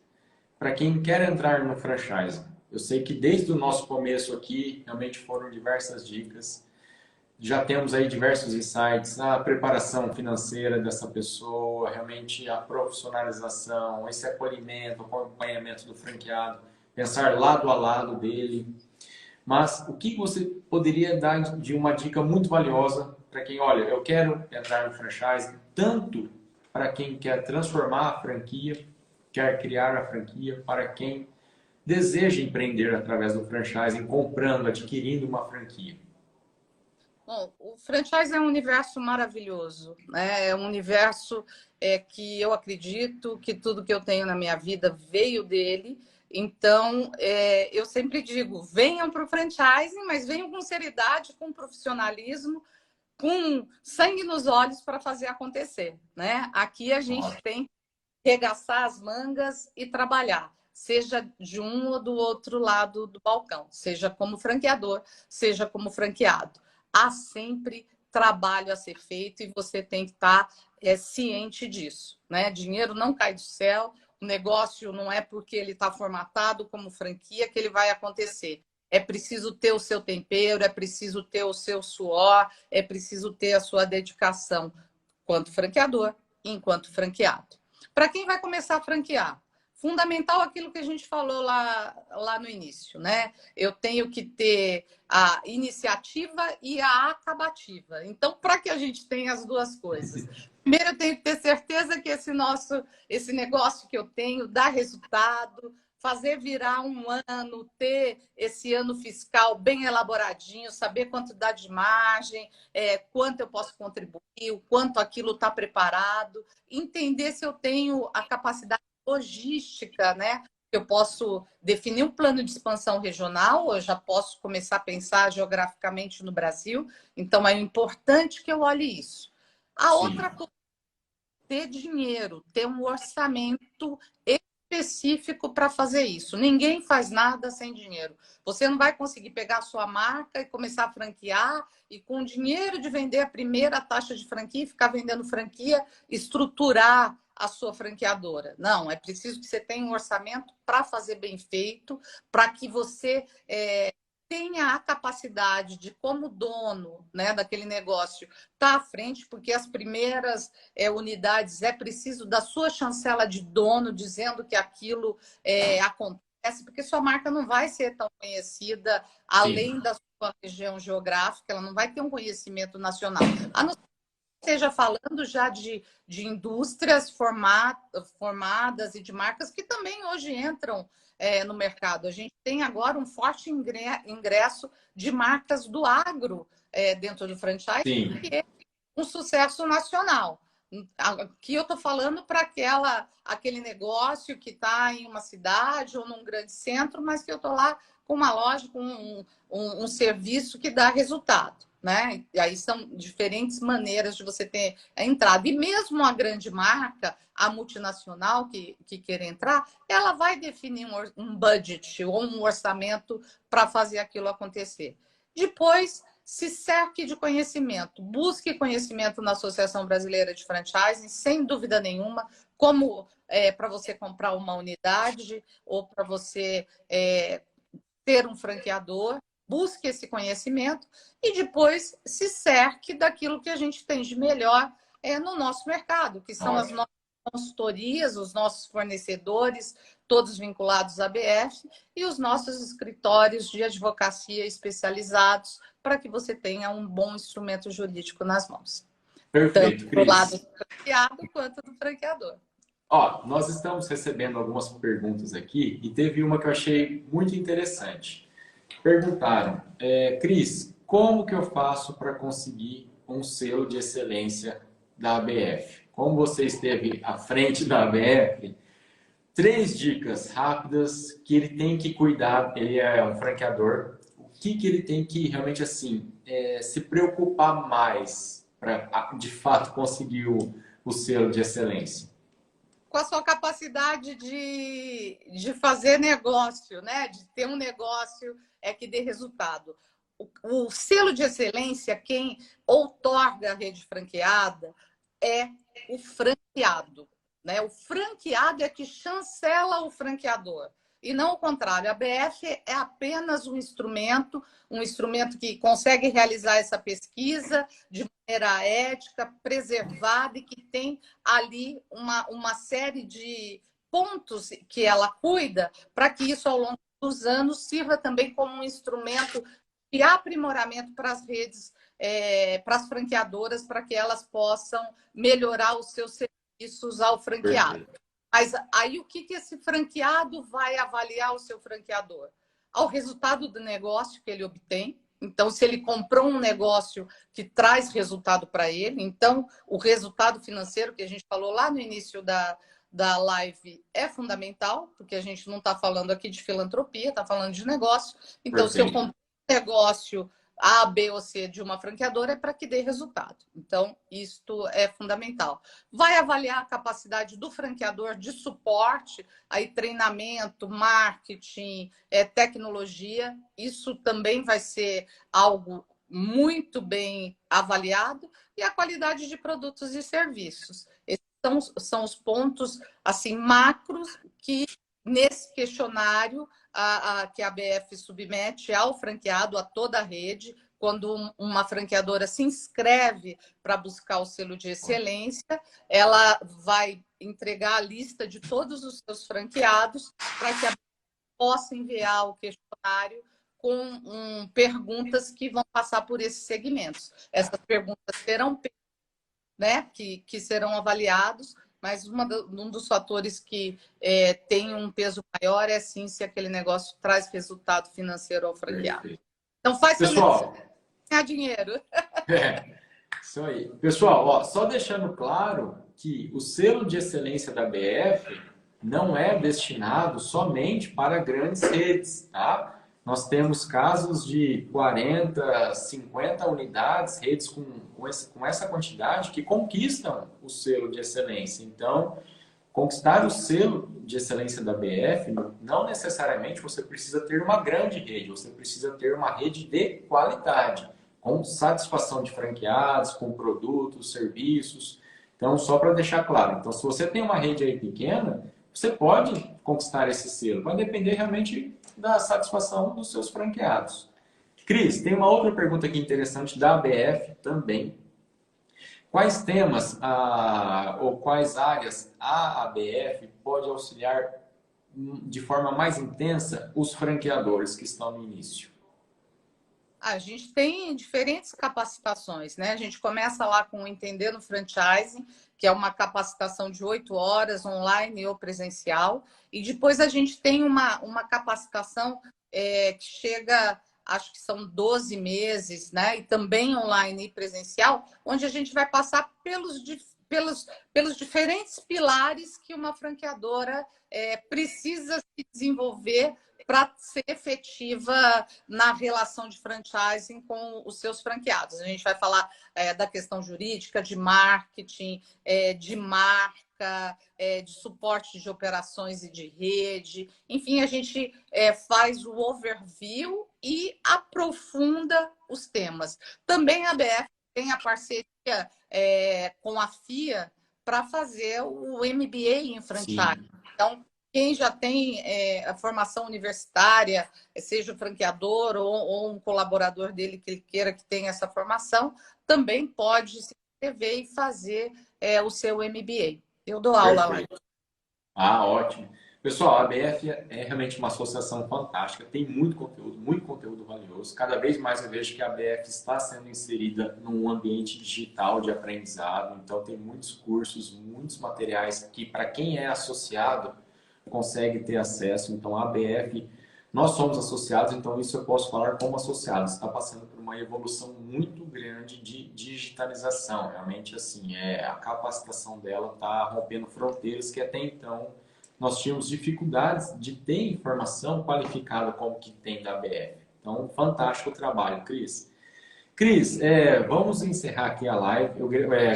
para quem quer entrar no franchise. Eu sei que desde o nosso começo aqui, realmente foram diversas dicas. Já temos aí diversos insights, a preparação financeira dessa pessoa, realmente a profissionalização, esse acolhimento, acompanhamento do franqueado, pensar lado a lado dele. Mas o que você poderia dar de uma dica muito valiosa para quem, olha, eu quero entrar no franchise, tanto para quem quer transformar a franquia, quer criar a franquia, para quem deseja empreender através do franchising, comprando, adquirindo uma franquia?
Bom, o franchise é um universo maravilhoso, né? É um universo que eu acredito que tudo que eu tenho na minha vida veio dele. Então, eu sempre digo, venham para o franchising, mas venham com seriedade, com profissionalismo, com sangue nos olhos para fazer acontecer, né? Aqui a gente
Ótimo.
tem que regaçar as mangas e trabalhar, seja de um ou do outro lado do balcão, seja como franqueador, seja como franqueado. Há sempre trabalho a ser feito e você tem que estar ciente disso, né? Dinheiro não cai do céu, o negócio não é porque ele está formatado como franquia que ele vai acontecer. É preciso ter o seu tempero, é preciso ter o seu suor, é preciso ter a sua dedicação enquanto franqueador e enquanto franqueado. Para quem vai começar a franquear, fundamental aquilo que a gente falou lá no início, né? Eu tenho que ter a iniciativa e a acabativa. Então, para que a gente tenha as duas coisas? Primeiro, eu tenho que ter certeza que esse negócio que eu tenho dá resultado, fazer virar um ano, ter esse ano fiscal bem elaboradinho, saber quanto dá de margem, quanto eu posso contribuir, o quanto aquilo está preparado, entender se eu tenho a capacidade logística, né? Eu posso definir um plano de expansão regional, eu já posso começar a pensar geograficamente no Brasil, então é importante que eu olhe isso. A
Sim,
outra coisa ter dinheiro, ter um orçamento específico para fazer isso. Ninguém faz nada sem dinheiro. Você não vai conseguir pegar a sua marca e começar a franquear e com o dinheiro de vender a primeira taxa de franquia, ficar vendendo franquia, estruturar a sua franqueadora. Não, é preciso que você tenha um orçamento para fazer bem feito, para que você tenha a capacidade de, como dono, né, daquele negócio, estar à frente, porque as primeiras unidades é preciso da sua chancela de dono dizendo que aquilo acontece, porque sua marca não vai ser tão conhecida
sim,
além da sua região geográfica, ela não vai ter um conhecimento nacional. A não ser que esteja falando já de indústrias formadas e de marcas que também hoje entram no mercado. A gente tem agora um forte ingresso de marcas do agro dentro do franchise,
sim.
que é um sucesso nacional. Aqui eu estou falando para aquele negócio que está em uma cidade ou num grande centro, mas que eu estou lá com uma loja, com um serviço que dá resultado. Né? E aí são diferentes maneiras de você ter a entrada. E mesmo a grande marca, a multinacional que queira entrar, ela vai definir um budget ou um orçamento para fazer aquilo acontecer. Depois, se cerque de conhecimento. Busque conhecimento na Associação Brasileira de Franchising, sem dúvida nenhuma, como para você comprar uma unidade ou para você ter um franqueador. Busque esse conhecimento e depois se cerque daquilo que a gente tem de melhor no nosso mercado, que são as
Ótimo.
nossas consultorias, os nossos fornecedores, todos vinculados à BF, e os nossos escritórios de advocacia especializados, para que você tenha um bom instrumento jurídico nas mãos, tanto
Perfeito,
do lado
Cris.
do franqueado quanto do franqueador.
Ó, nós estamos recebendo algumas perguntas aqui e teve uma que eu achei muito interessante. Perguntaram, Cris, como que eu faço para conseguir um selo de excelência da ABF? Como você esteve à frente da ABF, 3 dicas rápidas que ele tem que cuidar. Ele é um franqueador. O que ele tem que realmente assim se preocupar mais para de fato conseguir o selo de excelência?
com a sua capacidade de fazer negócio, né? De ter um negócio que dê resultado. O selo de excelência, quem outorga a rede franqueada é o franqueado, né? O franqueado é que chancela o franqueador. E não o contrário. A BF é apenas um instrumento que consegue realizar essa pesquisa de maneira ética, preservada e que tem ali uma série de pontos que ela cuida para que isso, ao longo dos anos, sirva também como um instrumento de aprimoramento para as redes, para as franqueadoras, para que elas possam melhorar os seus serviços ao franqueado.
Perfeito.
Mas aí o que esse franqueado vai avaliar o seu franqueador? Ao resultado do negócio que ele obtém. Então, se ele comprou um negócio que traz resultado para ele, então o resultado financeiro que a gente falou lá no início da live é fundamental, porque a gente não está falando aqui de filantropia, está falando de negócio. Então,
Perfeito.
se eu compro um negócio A, B ou C de uma franqueadora, é para que dê resultado. Então, isto é fundamental. Vai avaliar a capacidade do franqueador de suporte, aí treinamento, marketing, tecnologia. Isso também vai ser algo muito bem avaliado. E a qualidade de produtos e serviços. Esses são os pontos assim macros que, nesse questionário, que a BF submete ao franqueado, a toda a rede, quando uma franqueadora se inscreve para buscar o selo de excelência, ela vai entregar a lista de todos os seus franqueados para que a BF possa enviar o questionário com perguntas que vão passar por esses segmentos. Essas perguntas serão, né, que serão avaliados, mas um dos fatores que tem um peso maior é sim se aquele negócio traz resultado financeiro ao franqueado.
Perfeito.
Então faz seu
Pessoal,
negócio ganhar dinheiro.
Isso aí. Pessoal, ó, só deixando claro que o selo de excelência da BF não é destinado somente para grandes redes, tá? Nós temos casos de 40, 50 unidades, redes com essa quantidade que conquistam o selo de excelência. Então, conquistar o selo de excelência da BF, não necessariamente você precisa ter uma grande rede, você precisa ter uma rede de qualidade, com satisfação de franqueados, com produtos, serviços. Então, só para deixar claro. Então, se você tem uma rede aí pequena, você pode conquistar esse selo. Vai depender realmente da satisfação dos seus franqueados. Cris, tem uma outra pergunta aqui interessante da ABF também. Quais temas ou quais áreas a ABF pode auxiliar de forma mais intensa os franqueadores que estão no início?
A gente tem diferentes capacitações, né? A gente começa lá com o Entendendo Franchising, que é uma capacitação de 8 horas, online ou presencial. E depois a gente tem uma capacitação que chega, acho que são 12 meses, né? E também online e presencial, onde a gente vai passar pelos diferentes pilares que uma franqueadora precisa se desenvolver para ser efetiva na relação de franchising com os seus franqueados. A gente vai falar da questão jurídica, de marketing, de marca, de suporte de operações e de rede. Enfim, a gente faz o overview e aprofunda os temas. Também a BF tem a parceria com a FIA para fazer o MBA em franchising. Sim. Então, quem já tem a formação universitária, seja o franqueador ou um colaborador dele que ele queira que tenha essa formação, também pode se inscrever e fazer o seu MBA. Eu dou aula lá.
Ah, ótimo. Pessoal, a ABF é realmente uma associação fantástica, tem muito conteúdo valioso. Cada vez mais eu vejo que a ABF está sendo inserida num ambiente digital de aprendizado, então tem muitos cursos, muitos materiais que para quem é associado consegue ter acesso. Então a ABF, nós somos associados, então isso eu posso falar como associado, está passando por uma evolução muito grande de digitalização. Realmente assim, a capacitação dela está rompendo fronteiras que até então nós tínhamos dificuldades de ter informação qualificada como que tem da ABF. Então, fantástico o trabalho, Cris. Cris, vamos encerrar aqui a live. Eu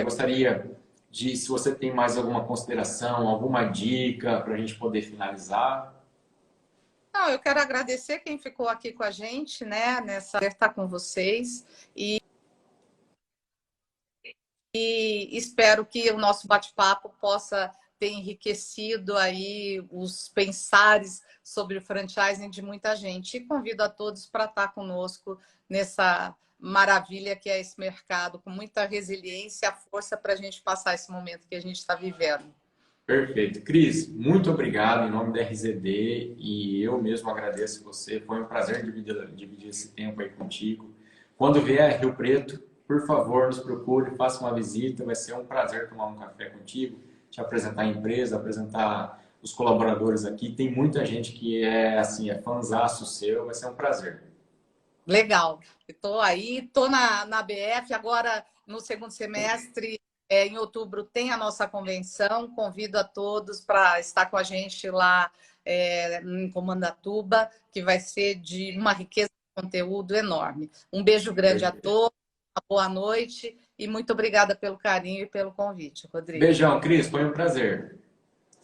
gostaria de se você tem mais alguma consideração, alguma dica para a gente poder finalizar.
Não, eu quero agradecer quem ficou aqui com a gente, né? Estar com vocês e espero que o nosso bate-papo possa ter enriquecido aí os pensares sobre o franchising de muita gente. E convido a todos para estar conosco nessa maravilha que é esse mercado, com muita resiliência e a força para a gente passar esse momento que a gente está vivendo.
Perfeito. Cris, muito obrigado em nome da RZD e eu mesmo agradeço você. Foi um prazer dividir esse tempo aí contigo. Quando vier a Rio Preto, por favor, nos procure, faça uma visita. Vai ser um prazer tomar um café contigo, te apresentar a empresa, apresentar os colaboradores aqui. Tem muita gente que é assim, é fãzaço seu. Vai ser um prazer.
Legal. Estou aí, estou na BF agora no segundo semestre. Em outubro tem a nossa convenção. Convido a todos para estar com a gente lá em Comandatuba, que vai ser de uma riqueza de conteúdo enorme. Um beijo grande a todos, uma boa noite e muito obrigada pelo carinho e pelo convite, Rodrigo.
Beijão, Cris. Foi um prazer.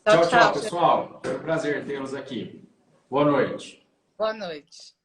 Tchau, pessoal. Foi um prazer tê-los aqui. Boa noite.
Boa noite.